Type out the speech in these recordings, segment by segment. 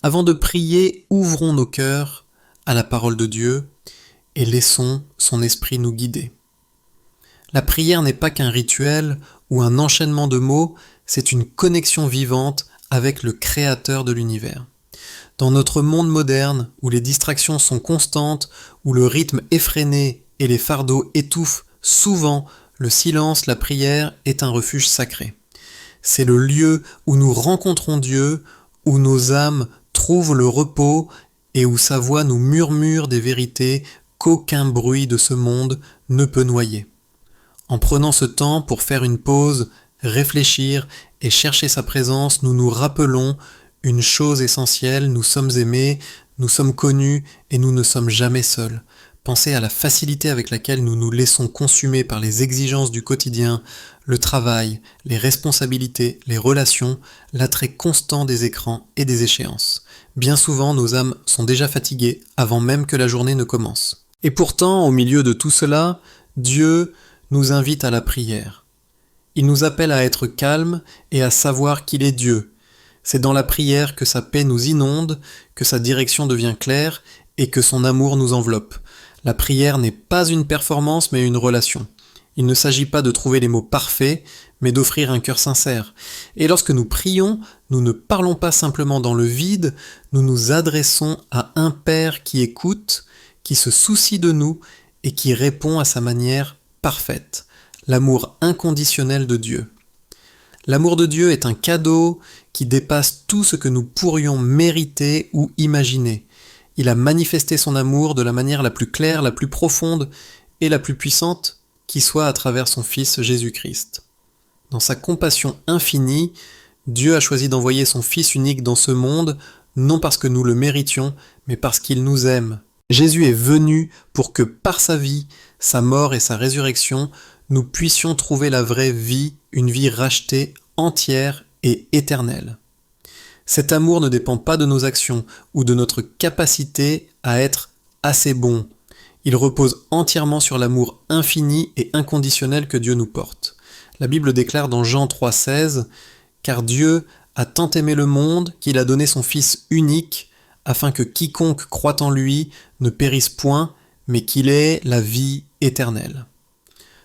Avant de prier, ouvrons nos cœurs à la parole de Dieu et laissons son esprit nous guider. La prière n'est pas qu'un rituel ou un enchaînement de mots, c'est une connexion vivante avec le Créateur de l'univers. Dans notre monde moderne, où les distractions sont constantes, où le rythme effréné et les fardeaux étouffent, souvent le silence, la prière est un refuge sacré. C'est le lieu où nous rencontrons Dieu, où nos âmes trouvent le repos et où sa voix nous murmure des vérités qu'aucun bruit de ce monde ne peut noyer. En prenant ce temps pour faire une pause, réfléchir et chercher sa présence, nous nous rappelons une chose essentielle, nous sommes aimés, nous sommes connus et nous ne sommes jamais seuls. Pensez à la facilité avec laquelle nous nous laissons consumer par les exigences du quotidien, le travail, les responsabilités, les relations, l'attrait constant des écrans et des échéances. Bien souvent, nos âmes sont déjà fatiguées avant même que la journée ne commence. Et pourtant, au milieu de tout cela, Dieu nous invite à la prière. Il nous appelle à être calmes et à savoir qu'il est Dieu. C'est dans la prière que sa paix nous inonde, que sa direction devient claire et que son amour nous enveloppe. La prière n'est pas une performance mais une relation. Il ne s'agit pas de trouver les mots parfaits, mais d'offrir un cœur sincère. Et lorsque nous prions, nous ne parlons pas simplement dans le vide, nous nous adressons à un Père qui écoute, qui se soucie de nous et qui répond à sa manière parfaite, l'amour inconditionnel de Dieu. L'amour de Dieu est un cadeau qui dépasse tout ce que nous pourrions mériter ou imaginer. Il a manifesté son amour de la manière la plus claire, la plus profonde et la plus puissante qui soit à travers son Fils Jésus-Christ. Dans sa compassion infinie, Dieu a choisi d'envoyer son Fils unique dans ce monde, non parce que nous le méritions, mais parce qu'il nous aime. Jésus est venu pour que par sa vie, sa mort et sa résurrection, nous puissions trouver la vraie vie, une vie rachetée, entière et éternelle. Cet amour ne dépend pas de nos actions ou de notre capacité à être assez bon. Il repose entièrement sur l'amour infini et inconditionnel que Dieu nous porte. La Bible déclare dans Jean 3,16 « Car Dieu a tant aimé le monde qu'il a donné son Fils unique, afin que quiconque croit en lui ne périsse point, mais qu'il ait la vie éternelle. »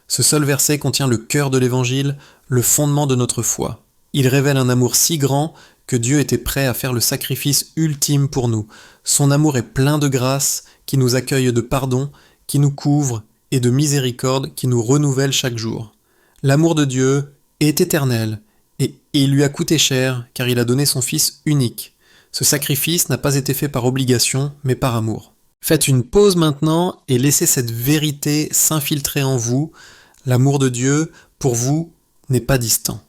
Ce seul verset contient le cœur de l'Évangile, le fondement de notre foi. Il révèle un amour si grand que Dieu était prêt à faire le sacrifice ultime pour nous. Son amour est plein de grâce, qui nous accueille de pardon, qui nous couvre, et de miséricorde qui nous renouvelle chaque jour. L'amour de Dieu est éternel, et il lui a coûté cher, car il a donné son Fils unique. Ce sacrifice n'a pas été fait par obligation, mais par amour. Faites une pause maintenant et laissez cette vérité s'infiltrer en vous. L'amour de Dieu, pour vous, n'est pas distant.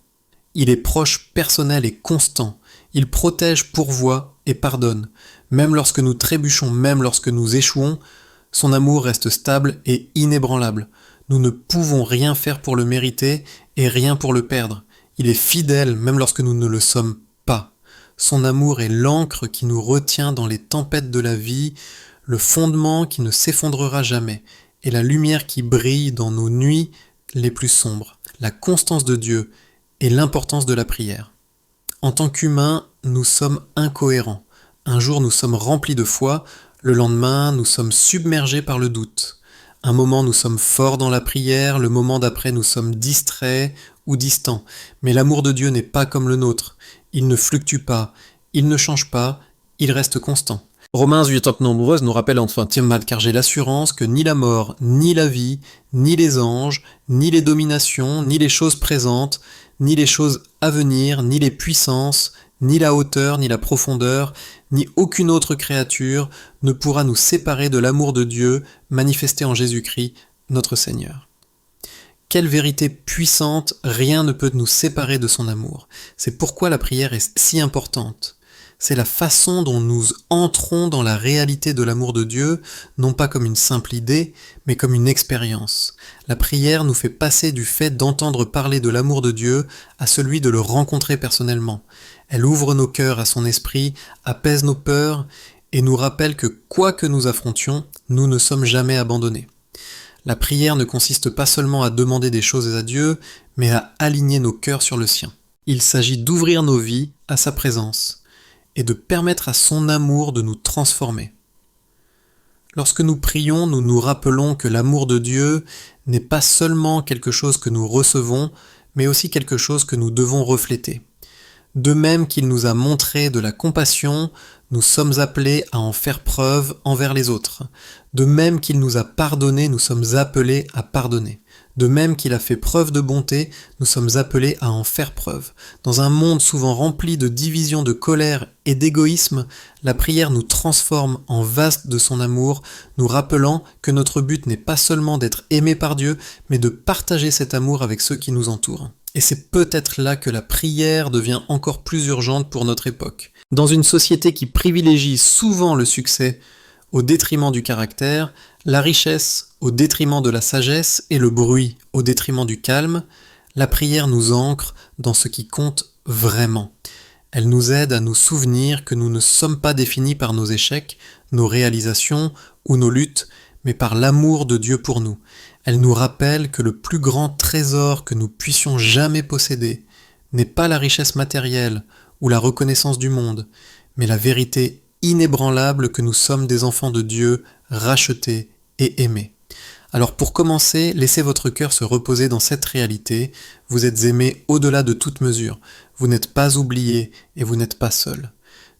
Il est proche, personnel et constant. Il protège, pourvoit et pardonne. Même lorsque nous trébuchons, même lorsque nous échouons, son amour reste stable et inébranlable. Nous ne pouvons rien faire pour le mériter et rien pour le perdre. Il est fidèle même lorsque nous ne le sommes pas. Son amour est l'encre qui nous retient dans les tempêtes de la vie, le fondement qui ne s'effondrera jamais, et la lumière qui brille dans nos nuits les plus sombres. La constance de Dieu et l'importance de la prière. En tant qu'humains, nous sommes incohérents. Un jour, nous sommes remplis de foi, le lendemain, nous sommes submergés par le doute. Un moment, nous sommes forts dans la prière, le moment d'après, nous sommes distraits ou distants. Mais l'amour de Dieu n'est pas comme le nôtre. Il ne fluctue pas, il ne change pas, il reste constant. Romains 8:9 nous rappelle enfin « Car j'ai l'assurance que ni la mort, ni la vie, ni les anges, ni les dominations, ni les choses présentes, ni les choses à venir, ni les puissances, ni la hauteur, ni la profondeur, ni aucune autre créature ne pourra nous séparer de l'amour de Dieu manifesté en Jésus-Christ, notre Seigneur. » Quelle vérité puissante, rien ne peut nous séparer de son amour. C'est pourquoi la prière est si importante. C'est la façon dont nous entrons dans la réalité de l'amour de Dieu, non pas comme une simple idée, mais comme une expérience. La prière nous fait passer du fait d'entendre parler de l'amour de Dieu à celui de le rencontrer personnellement. Elle ouvre nos cœurs à son esprit, apaise nos peurs et nous rappelle que quoi que nous affrontions, nous ne sommes jamais abandonnés. La prière ne consiste pas seulement à demander des choses à Dieu, mais à aligner nos cœurs sur le sien. Il s'agit d'ouvrir nos vies à sa présence. et de permettre à son amour de nous transformer. Lorsque nous prions, nous nous rappelons que l'amour de Dieu n'est pas seulement quelque chose que nous recevons, mais aussi quelque chose que nous devons refléter. De même qu'il nous a montré de la compassion, nous sommes appelés à en faire preuve envers les autres. De même qu'il nous a pardonné, nous sommes appelés à pardonner. De même qu'il a fait preuve de bonté, nous sommes appelés à en faire preuve. Dans un monde souvent rempli de divisions, de colère et d'égoïsme, la prière nous transforme en vase de son amour, nous rappelant que notre but n'est pas seulement d'être aimé par Dieu, mais de partager cet amour avec ceux qui nous entourent. Et c'est peut-être là que la prière devient encore plus urgente pour notre époque. Dans une société qui privilégie souvent le succès au détriment du caractère, la richesse au détriment de la sagesse et le bruit au détriment du calme, la prière nous ancre dans ce qui compte vraiment. Elle nous aide à nous souvenir que nous ne sommes pas définis par nos échecs, nos réalisations ou nos luttes, mais par l'amour de Dieu pour nous. Elle nous rappelle que le plus grand trésor que nous puissions jamais posséder n'est pas la richesse matérielle ou la reconnaissance du monde, mais la vérité inébranlable que nous sommes des enfants de Dieu, rachetés et aimés. Alors pour commencer, laissez votre cœur se reposer dans cette réalité. Vous êtes aimés au-delà de toute mesure. Vous n'êtes pas oubliés et vous n'êtes pas seuls.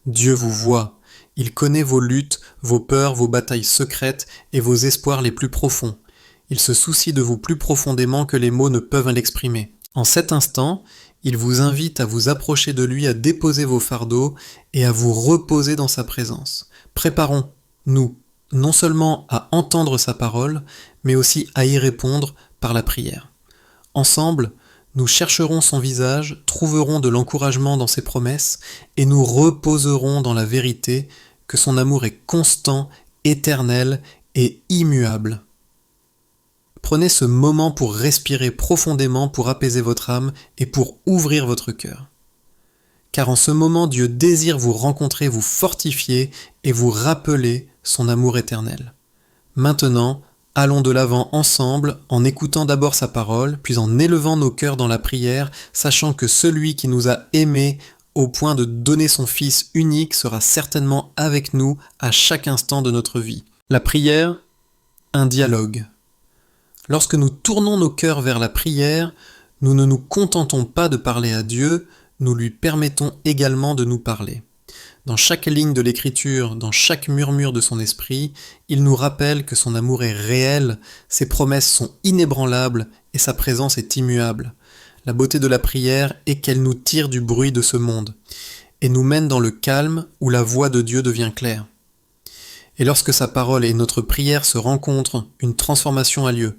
Dieu vous voit. Il connaît vos luttes, vos peurs, vos batailles secrètes et vos espoirs les plus profonds. Il se soucie de vous plus profondément que les mots ne peuvent l'exprimer. En cet instant, il vous invite à vous approcher de lui, à déposer vos fardeaux et à vous reposer dans sa présence. Préparons-nous non seulement à entendre sa parole, mais aussi à y répondre par la prière. Ensemble, nous chercherons son visage, trouverons de l'encouragement dans ses promesses et nous reposerons dans la vérité que son amour est constant, éternel et immuable. Prenez ce moment pour respirer profondément, pour apaiser votre âme et pour ouvrir votre cœur. Car en ce moment, Dieu désire vous rencontrer, vous fortifier et vous rappeler son amour éternel. Maintenant, allons de l'avant ensemble en écoutant d'abord sa parole, puis en élevant nos cœurs dans la prière, sachant que celui qui nous a aimés au point de donner son Fils unique sera certainement avec nous à chaque instant de notre vie. La prière, un dialogue. Lorsque nous tournons nos cœurs vers la prière, nous ne nous contentons pas de parler à Dieu, nous lui permettons également de nous parler. Dans chaque ligne de l'Écriture, dans chaque murmure de son esprit, il nous rappelle que son amour est réel, ses promesses sont inébranlables et sa présence est immuable. La beauté de la prière est qu'elle nous tire du bruit de ce monde et nous mène dans le calme où la voix de Dieu devient claire. Et lorsque sa parole et notre prière se rencontrent, une transformation a lieu.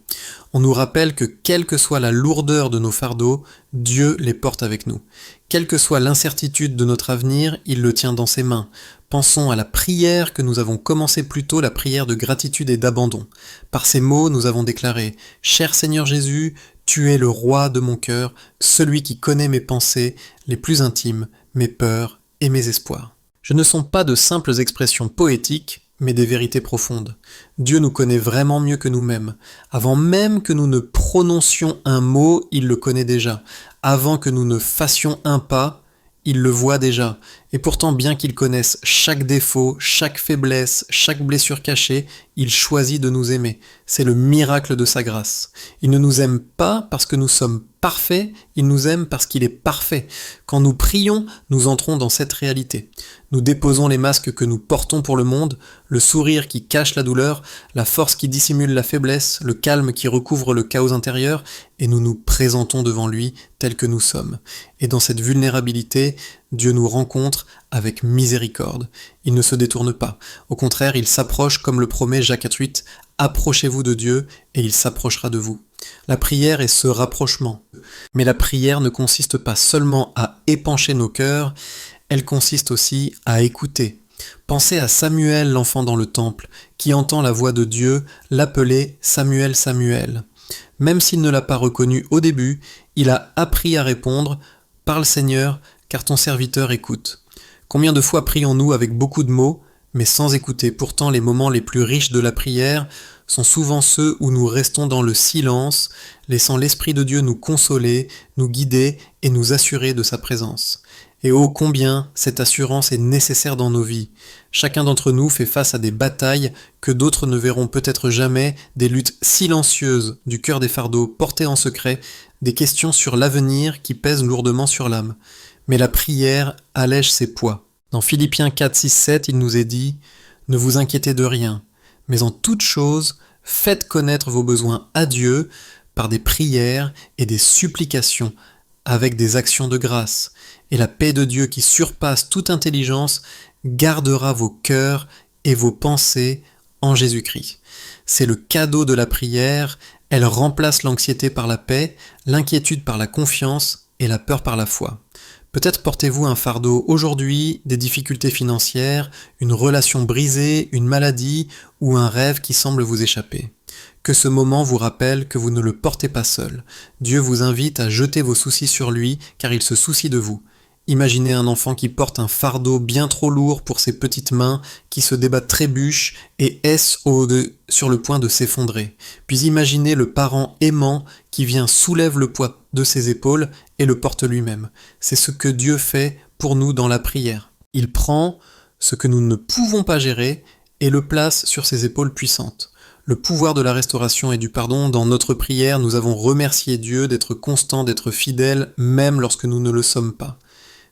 On nous rappelle que quelle que soit la lourdeur de nos fardeaux, Dieu les porte avec nous. Quelle que soit l'incertitude de notre avenir, il le tient dans ses mains. Pensons à la prière que nous avons commencée plus tôt, la prière de gratitude et d'abandon. Par ces mots, nous avons déclaré « Cher Seigneur Jésus, tu es le roi de mon cœur, celui qui connaît mes pensées les plus intimes, mes peurs et mes espoirs. » Ce ne sont pas de simples expressions poétiques, mais des vérités profondes. Dieu nous connaît vraiment mieux que nous-mêmes. Avant même que nous ne prononcions un mot, il le connaît déjà. Avant que nous ne fassions un pas, il le voit déjà. Et pourtant, bien qu'il connaisse chaque défaut, chaque faiblesse, chaque blessure cachée, il choisit de nous aimer. C'est le miracle de sa grâce. Il ne nous aime pas parce que nous sommes parfaits, il nous aime parce qu'il est parfait. Quand nous prions, nous entrons dans cette réalité. Nous déposons les masques que nous portons pour le monde, le sourire qui cache la douleur, la force qui dissimule la faiblesse, le calme qui recouvre le chaos intérieur, et nous nous présentons devant lui tels que nous sommes. Et dans cette vulnérabilité, Dieu nous rencontre avec miséricorde. Il ne se détourne pas. Au contraire, il s'approche comme le promet Jacques 4:8. Approchez-vous de Dieu et il s'approchera de vous. La prière est ce rapprochement. Mais la prière ne consiste pas seulement à épancher nos cœurs, elle consiste aussi à écouter. Pensez à Samuel, l'enfant dans le temple, qui entend la voix de Dieu l'appeler Samuel, Samuel. Même s'il ne l'a pas reconnu au début, il a appris à répondre « Parle Seigneur, car ton serviteur écoute ». Combien de fois prions-nous avec beaucoup de mots, mais sans écouter? Pourtant, les moments les plus riches de la prière sont souvent ceux où nous restons dans le silence, laissant l'Esprit de Dieu nous consoler, nous guider et nous assurer de sa présence. Et ô combien cette assurance est nécessaire dans nos vies. Chacun d'entre nous fait face à des batailles que d'autres ne verront peut-être jamais, des luttes silencieuses du cœur des fardeaux portés en secret, des questions sur l'avenir qui pèsent lourdement sur l'âme. Mais la prière allège ses poids. Dans Philippiens 4, 6, 7, il nous est dit « Ne vous inquiétez de rien, mais en toute chose, faites connaître vos besoins à Dieu par des prières et des supplications, avec des actions de grâce. Et la paix de Dieu qui surpasse toute intelligence gardera vos cœurs et vos pensées en Jésus-Christ. » C'est le cadeau de la prière, elle remplace l'anxiété par la paix, l'inquiétude par la confiance et la peur par la foi. Peut-être portez-vous un fardeau aujourd'hui, des difficultés financières, une relation brisée, une maladie ou un rêve qui semble vous échapper. Que ce moment vous rappelle que vous ne le portez pas seul. Dieu vous invite à jeter vos soucis sur lui car il se soucie de vous. Imaginez un enfant qui porte un fardeau bien trop lourd pour ses petites mains, qui se débat trébuche et est sur le point de s'effondrer. Puis imaginez le parent aimant qui vient soulève le poids de ses épaules et le porte lui-même. C'est ce que Dieu fait pour nous dans la prière. Il prend ce que nous ne pouvons pas gérer et le place sur ses épaules puissantes. Le pouvoir de la restauration et du pardon, dans notre prière, nous avons remercié Dieu d'être constant, d'être fidèle, même lorsque nous ne le sommes pas.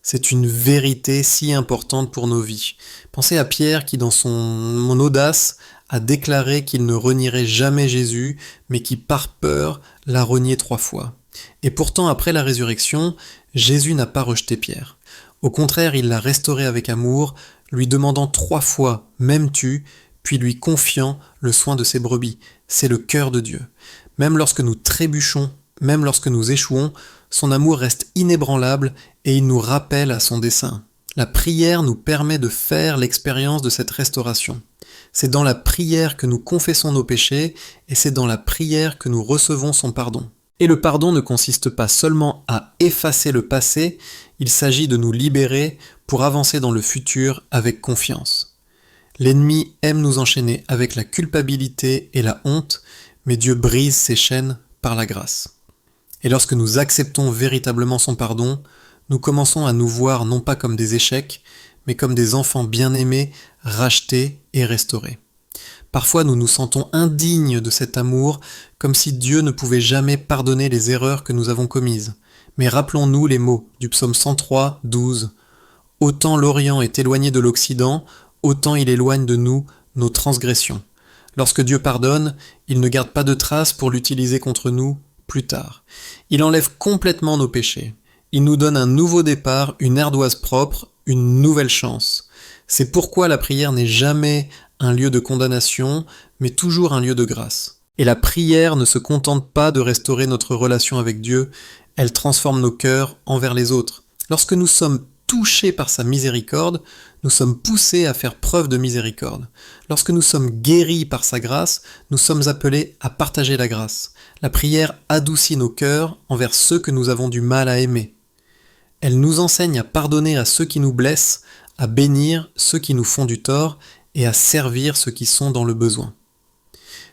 C'est une vérité si importante pour nos vies. Pensez à Pierre qui, dans son audace, a déclaré qu'il ne renierait jamais Jésus, mais qui, par peur, l'a renié 3 fois. Et pourtant, après la résurrection, Jésus n'a pas rejeté Pierre. Au contraire, il l'a restauré avec amour, lui demandant 3 fois « M'aimes-tu ?» puis lui confiant le soin de ses brebis. C'est le cœur de Dieu. Même lorsque nous trébuchons, même lorsque nous échouons, son amour reste inébranlable et il nous rappelle à son dessein. La prière nous permet de faire l'expérience de cette restauration. C'est dans la prière que nous confessons nos péchés et c'est dans la prière que nous recevons son pardon. Et le pardon ne consiste pas seulement à effacer le passé, il s'agit de nous libérer pour avancer dans le futur avec confiance. L'ennemi aime nous enchaîner avec la culpabilité et la honte, mais Dieu brise ces chaînes par la grâce. Et lorsque nous acceptons véritablement son pardon, nous commençons à nous voir non pas comme des échecs, mais comme des enfants bien-aimés, rachetés et restaurés. Parfois nous nous sentons indignes de cet amour, comme si Dieu ne pouvait jamais pardonner les erreurs que nous avons commises. Mais rappelons-nous les mots du psaume 103, 12. « Autant l'Orient est éloigné de l'Occident, autant il éloigne de nous nos transgressions. » Lorsque Dieu pardonne, il ne garde pas de traces pour l'utiliser contre nous plus tard. Il enlève complètement nos péchés. Il nous donne un nouveau départ, une ardoise propre, une nouvelle chance. C'est pourquoi la prière n'est jamais un lieu de condamnation, mais toujours un lieu de grâce. Et la prière ne se contente pas de restaurer notre relation avec Dieu, elle transforme nos cœurs envers les autres. Lorsque nous sommes touchés par sa miséricorde, nous sommes poussés à faire preuve de miséricorde. Lorsque nous sommes guéris par sa grâce, nous sommes appelés à partager la grâce. La prière adoucit nos cœurs envers ceux que nous avons du mal à aimer. Elle nous enseigne à pardonner à ceux qui nous blessent, à bénir ceux qui nous font du tort et à servir ceux qui sont dans le besoin.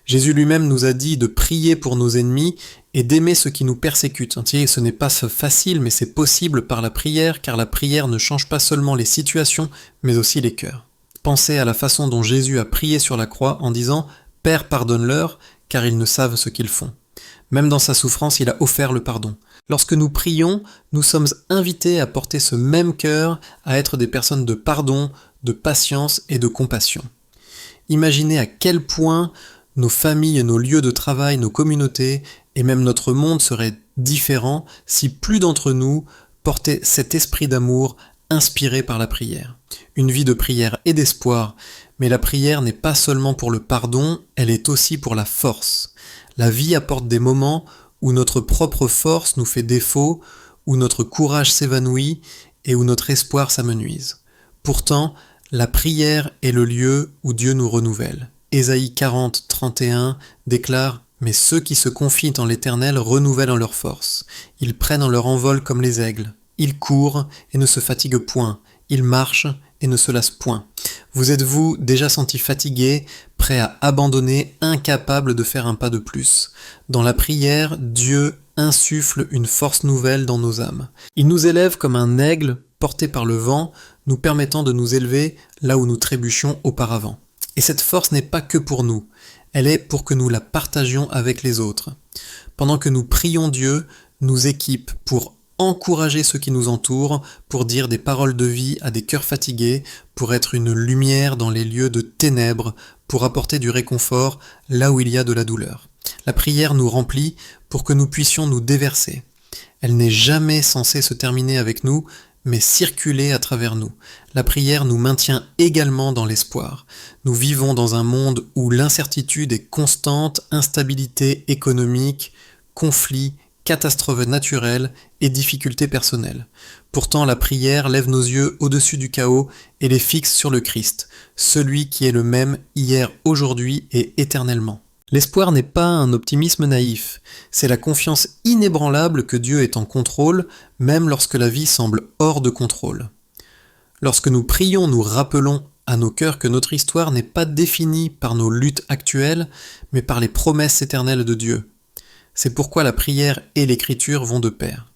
Jésus lui-même nous a dit de prier pour nos ennemis et d'aimer ceux qui nous persécutent. Ce n'est pas facile, mais c'est possible par la prière, car la prière ne change pas seulement les situations, mais aussi les cœurs. Pensez à la façon dont Jésus a prié sur la croix en disant « Père, pardonne-leur, car ils ne savent ce qu'ils font ». Même dans sa souffrance, il a offert le pardon. Lorsque nous prions, nous sommes invités à porter ce même cœur, à être des personnes de pardon, de patience et de compassion. Imaginez à quel point nos familles, nos lieux de travail, nos communautés et même notre monde seraient différents si plus d'entre nous portaient cet esprit d'amour inspiré par la prière. Une vie de prière et d'espoir, mais la prière n'est pas seulement pour le pardon, elle est aussi pour la force. La vie apporte des moments où notre propre force nous fait défaut, où notre courage s'évanouit et où notre espoir s'amenuise. Pourtant, la prière est le lieu où Dieu nous renouvelle. Ésaïe 40, 31 déclare « Mais ceux qui se confient en l'Éternel renouvellent en leur force. Ils prennent en leur envol comme les aigles. Ils courent et ne se fatiguent point. Ils marchent et ne se lassent point. » Vous êtes-vous déjà senti fatigué, prêt à abandonner, incapable de faire un pas de plus? Dans la prière, Dieu insuffle une force nouvelle dans nos âmes. Il nous élève comme un aigle portés par le vent, nous permettant de nous élever là où nous trébuchions auparavant. Et cette force n'est pas que pour nous, elle est pour que nous la partagions avec les autres. Pendant que nous prions Dieu, nous équipe pour encourager ceux qui nous entourent, pour dire des paroles de vie à des cœurs fatigués, pour être une lumière dans les lieux de ténèbres, pour apporter du réconfort là où il y a de la douleur. La prière nous remplit pour que nous puissions nous déverser. Elle n'est jamais censée se terminer avec nous, mais circuler à travers nous. La prière nous maintient également dans l'espoir. Nous vivons dans un monde où l'incertitude est constante, instabilité économique, conflits, catastrophes naturelles et difficultés personnelles. Pourtant, la prière lève nos yeux au-dessus du chaos et les fixe sur le Christ, celui qui est le même hier, aujourd'hui et éternellement. L'espoir n'est pas un optimisme naïf, c'est la confiance inébranlable que Dieu est en contrôle, même lorsque la vie semble hors de contrôle. Lorsque nous prions, nous rappelons à nos cœurs que notre histoire n'est pas définie par nos luttes actuelles, mais par les promesses éternelles de Dieu. C'est pourquoi la prière et l'écriture vont de pair.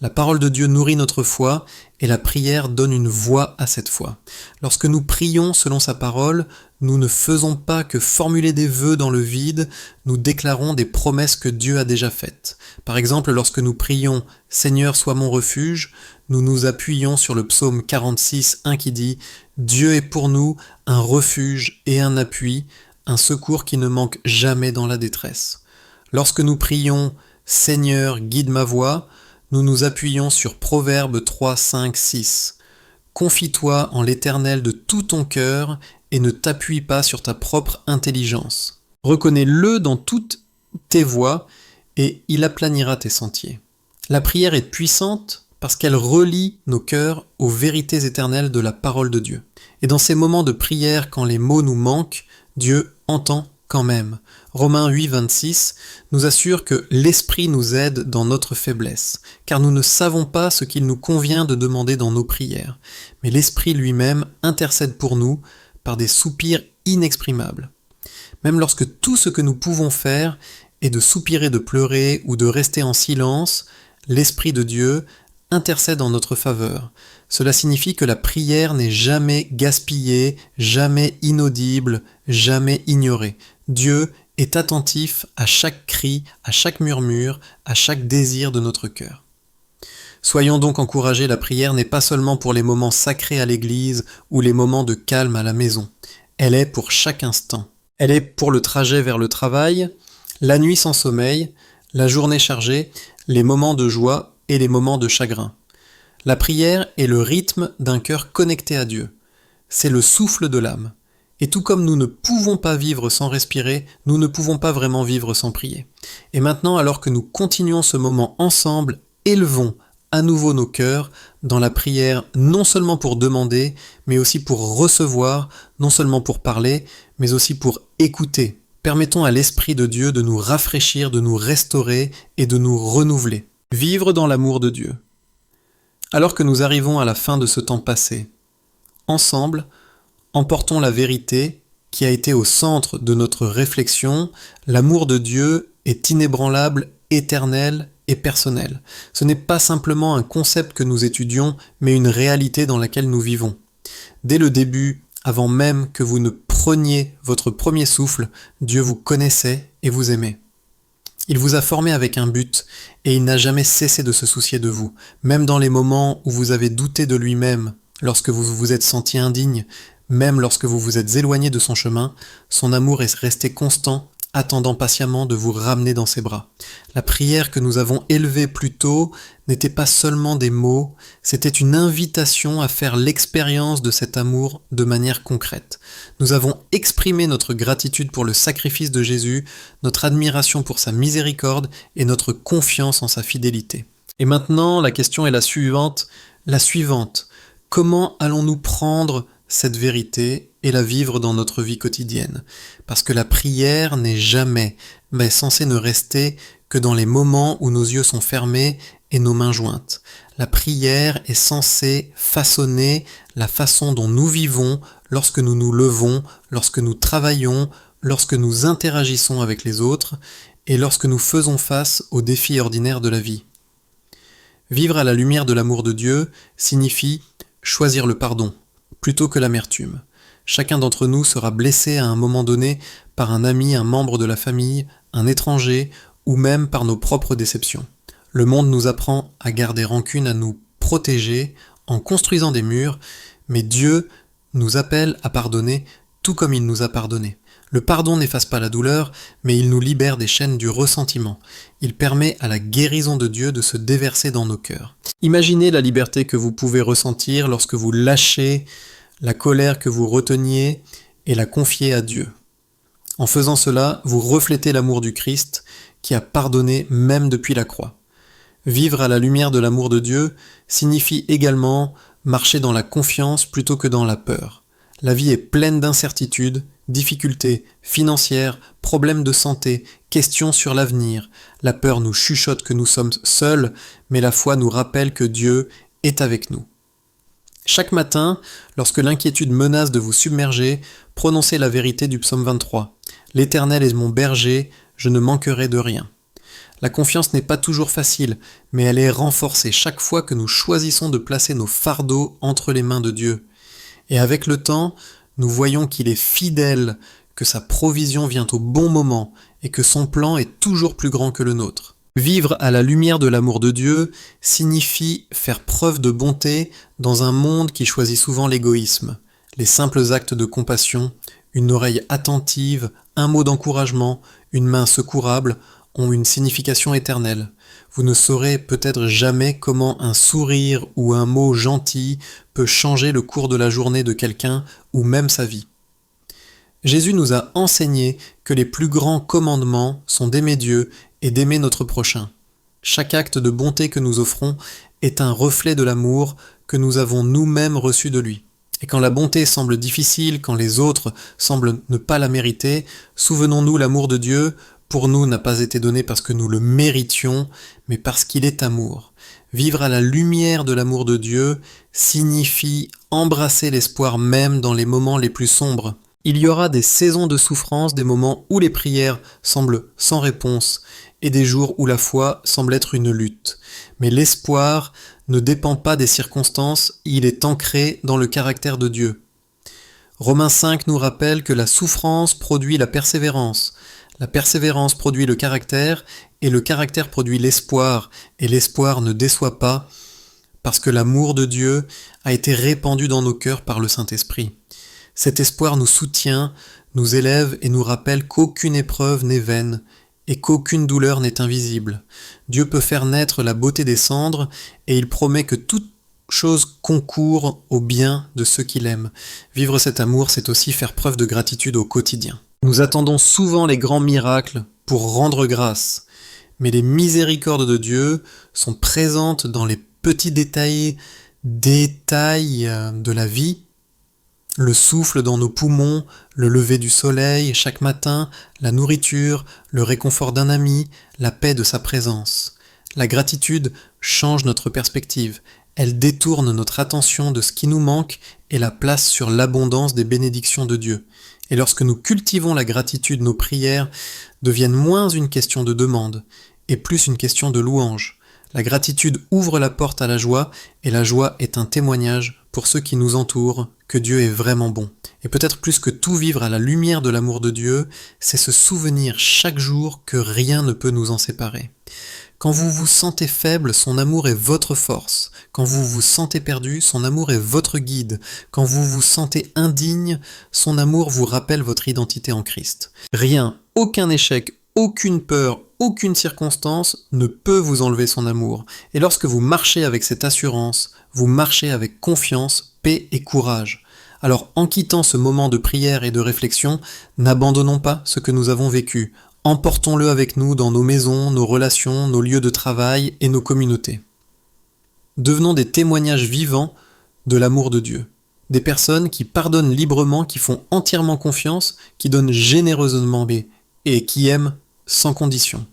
La parole de Dieu nourrit notre foi et la prière donne une voix à cette foi. Lorsque nous prions selon sa parole, nous ne faisons pas que formuler des vœux dans le vide, nous déclarons des promesses que Dieu a déjà faites. Par exemple, lorsque nous prions « Seigneur, sois mon refuge », nous nous appuyons sur le psaume 46, 1 qui dit « Dieu est pour nous un refuge et un appui, un secours qui ne manque jamais dans la détresse ». Lorsque nous prions « Seigneur, guide ma voie », nous nous appuyons sur Proverbes 3, 5, 6. Confie-toi en l'Éternel de tout ton cœur et ne t'appuie pas sur ta propre intelligence. Reconnais-le dans toutes tes voies et il aplanira tes sentiers. La prière est puissante parce qu'elle relie nos cœurs aux vérités éternelles de la parole de Dieu. Et dans ces moments de prière, quand les mots nous manquent, Dieu entend quand même. Romains 8, 26 nous assure que l'Esprit nous aide dans notre faiblesse, car nous ne savons pas ce qu'il nous convient de demander dans nos prières, mais l'Esprit lui-même intercède pour nous par des soupirs inexprimables. Même lorsque tout ce que nous pouvons faire est de soupirer, de pleurer ou de rester en silence, l'Esprit de Dieu intercède en notre faveur. Cela signifie que la prière n'est jamais gaspillée, jamais inaudible, jamais ignorée. Dieu est attentif à chaque cri, à chaque murmure, à chaque désir de notre cœur. Soyons donc encouragés, la prière n'est pas seulement pour les moments sacrés à l'église ou les moments de calme à la maison. Elle est pour chaque instant. Elle est pour le trajet vers le travail, la nuit sans sommeil, la journée chargée, les moments de joie et les moments de chagrin. La prière est le rythme d'un cœur connecté à Dieu. C'est le souffle de l'âme. Et tout comme nous ne pouvons pas vivre sans respirer, nous ne pouvons pas vraiment vivre sans prier. Et maintenant, alors que nous continuons ce moment ensemble, élevons à nouveau nos cœurs dans la prière, non seulement pour demander, mais aussi pour recevoir, non seulement pour parler, mais aussi pour écouter. Permettons à l'Esprit de Dieu de nous rafraîchir, de nous restaurer et de nous renouveler. Vivre dans l'amour de Dieu. Alors que nous arrivons à la fin de ce temps passé, ensemble, emportons la vérité qui a été au centre de notre réflexion. L'amour de Dieu est inébranlable, éternel et personnel. Ce n'est pas simplement un concept que nous étudions, mais une réalité dans laquelle nous vivons. Dès le début, avant même que vous ne preniez votre premier souffle, Dieu vous connaissait et vous aimait. Il vous a formé avec un but, et il n'a jamais cessé de se soucier de vous, même dans les moments où vous avez douté de lui-même, lorsque vous vous êtes senti indigne, même lorsque vous vous êtes éloigné de son chemin, son amour est resté constant, attendant patiemment de vous ramener dans ses bras. La prière que nous avons élevée plus tôt n'était pas seulement des mots, c'était une invitation à faire l'expérience de cet amour de manière concrète. Nous avons exprimé notre gratitude pour le sacrifice de Jésus, notre admiration pour sa miséricorde et notre confiance en sa fidélité. Et maintenant, la question est la suivante. Comment allons-nous prendre cette vérité et la vivre dans notre vie quotidienne? Parce que la prière n'est jamais, mais censée ne rester que dans les moments où nos yeux sont fermés et nos mains jointes. La prière est censée façonner la façon dont nous vivons lorsque nous nous levons, lorsque nous travaillons, lorsque nous interagissons avec les autres et lorsque nous faisons face aux défis ordinaires de la vie. Vivre à la lumière de l'amour de Dieu signifie choisir le pardon, plutôt que l'amertume. Chacun d'entre nous sera blessé à un moment donné par un ami, un membre de la famille, un étranger, ou même par nos propres déceptions. Le monde nous apprend à garder rancune, à nous protéger en construisant des murs, mais Dieu nous appelle à pardonner tout comme il nous a pardonné. Le pardon n'efface pas la douleur, mais il nous libère des chaînes du ressentiment. Il permet à la guérison de Dieu de se déverser dans nos cœurs. Imaginez la liberté que vous pouvez ressentir lorsque vous lâchez la colère que vous reteniez et la confiez à Dieu. En faisant cela, vous reflétez l'amour du Christ qui a pardonné même depuis la croix. Vivre à la lumière de l'amour de Dieu signifie également marcher dans la confiance plutôt que dans la peur. La vie est pleine d'incertitudes, difficultés financières, problèmes de santé, questions sur l'avenir. La peur nous chuchote que nous sommes seuls, mais la foi nous rappelle que Dieu est avec nous. Chaque matin, lorsque l'inquiétude menace de vous submerger, prononcez la vérité du psaume 23. « L'Éternel est mon berger, je ne manquerai de rien. » La confiance n'est pas toujours facile, mais elle est renforcée chaque fois que nous choisissons de placer nos fardeaux entre les mains de Dieu. Et avec le temps, nous voyons qu'il est fidèle, que sa provision vient au bon moment et que son plan est toujours plus grand que le nôtre. Vivre à la lumière de l'amour de Dieu signifie faire preuve de bonté dans un monde qui choisit souvent l'égoïsme. Les simples actes de compassion, une oreille attentive, un mot d'encouragement, une main secourable ont une signification éternelle. Vous ne saurez peut-être jamais comment un sourire ou un mot gentil peut changer le cours de la journée de quelqu'un ou même sa vie. Jésus nous a enseigné que les plus grands commandements sont d'aimer Dieu et d'aimer notre prochain. Chaque acte de bonté que nous offrons est un reflet de l'amour que nous avons nous-mêmes reçu de lui. Et quand la bonté semble difficile, quand les autres semblent ne pas la mériter, souvenons-nous l'amour de Dieu pour nous n'a pas été donné parce que nous le méritions, mais parce qu'il est amour. Vivre à la lumière de l'amour de Dieu signifie embrasser l'espoir même dans les moments les plus sombres. Il y aura des saisons de souffrance, des moments où les prières semblent sans réponse, et des jours où la foi semble être une lutte. Mais l'espoir ne dépend pas des circonstances, il est ancré dans le caractère de Dieu. Romains 5 nous rappelle que la souffrance produit la persévérance produit le caractère, et le caractère produit l'espoir, et l'espoir ne déçoit pas, parce que l'amour de Dieu a été répandu dans nos cœurs par le Saint-Esprit. Cet espoir nous soutient, nous élève et nous rappelle qu'aucune épreuve n'est vaine, et qu'aucune douleur n'est invisible. Dieu peut faire naître la beauté des cendres, et il promet que toute chose concourt au bien de ceux qu'il aime. Vivre cet amour, c'est aussi faire preuve de gratitude au quotidien. Nous attendons souvent les grands miracles pour rendre grâce, mais les miséricordes de Dieu sont présentes dans les petits détails de la vie, le souffle dans nos poumons, le lever du soleil chaque matin, la nourriture, le réconfort d'un ami, la paix de sa présence. La gratitude change notre perspective, elle détourne notre attention de ce qui nous manque et la place sur l'abondance des bénédictions de Dieu. Et lorsque nous cultivons la gratitude, nos prières deviennent moins une question de demande et plus une question de louange. La gratitude ouvre la porte à la joie et la joie est un témoignage pour ceux qui nous entourent que Dieu est vraiment bon. Et peut-être plus que tout vivre à la lumière de l'amour de Dieu, c'est se souvenir chaque jour que rien ne peut nous en séparer. Quand vous vous sentez faible, son amour est votre force. Quand vous vous sentez perdu, son amour est votre guide. Quand vous vous sentez indigne, son amour vous rappelle votre identité en Christ. Rien, aucun échec, aucune peur, aucune circonstance ne peut vous enlever son amour. Et lorsque vous marchez avec cette assurance, vous marchez avec confiance, paix et courage. Alors en quittant ce moment de prière et de réflexion, n'abandonnons pas ce que nous avons vécu. Emportons-le avec nous dans nos maisons, nos relations, nos lieux de travail et nos communautés. Devenons des témoignages vivants de l'amour de Dieu. Des personnes qui pardonnent librement, qui font entièrement confiance, qui donnent généreusement et qui aiment sans condition.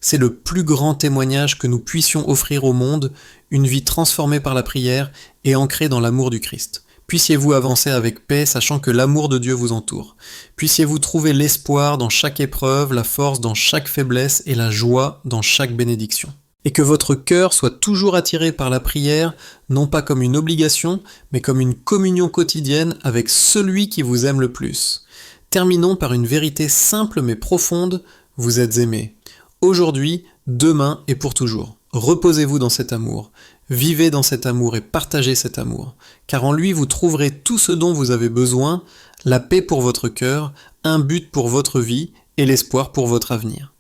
C'est le plus grand témoignage que nous puissions offrir au monde, une vie transformée par la prière et ancrée dans l'amour du Christ. Puissiez-vous avancer avec paix, sachant que l'amour de Dieu vous entoure. Puissiez-vous trouver l'espoir dans chaque épreuve, la force dans chaque faiblesse et la joie dans chaque bénédiction. et que votre cœur soit toujours attiré par la prière, non pas comme une obligation, mais comme une communion quotidienne avec celui qui vous aime le plus. Terminons par une vérité simple mais profonde, vous êtes aimés. Aujourd'hui, demain et pour toujours. Reposez-vous dans cet amour. Vivez dans cet amour et partagez cet amour. Car en lui, vous trouverez tout ce dont vous avez besoin, la paix pour votre cœur, un but pour votre vie et l'espoir pour votre avenir.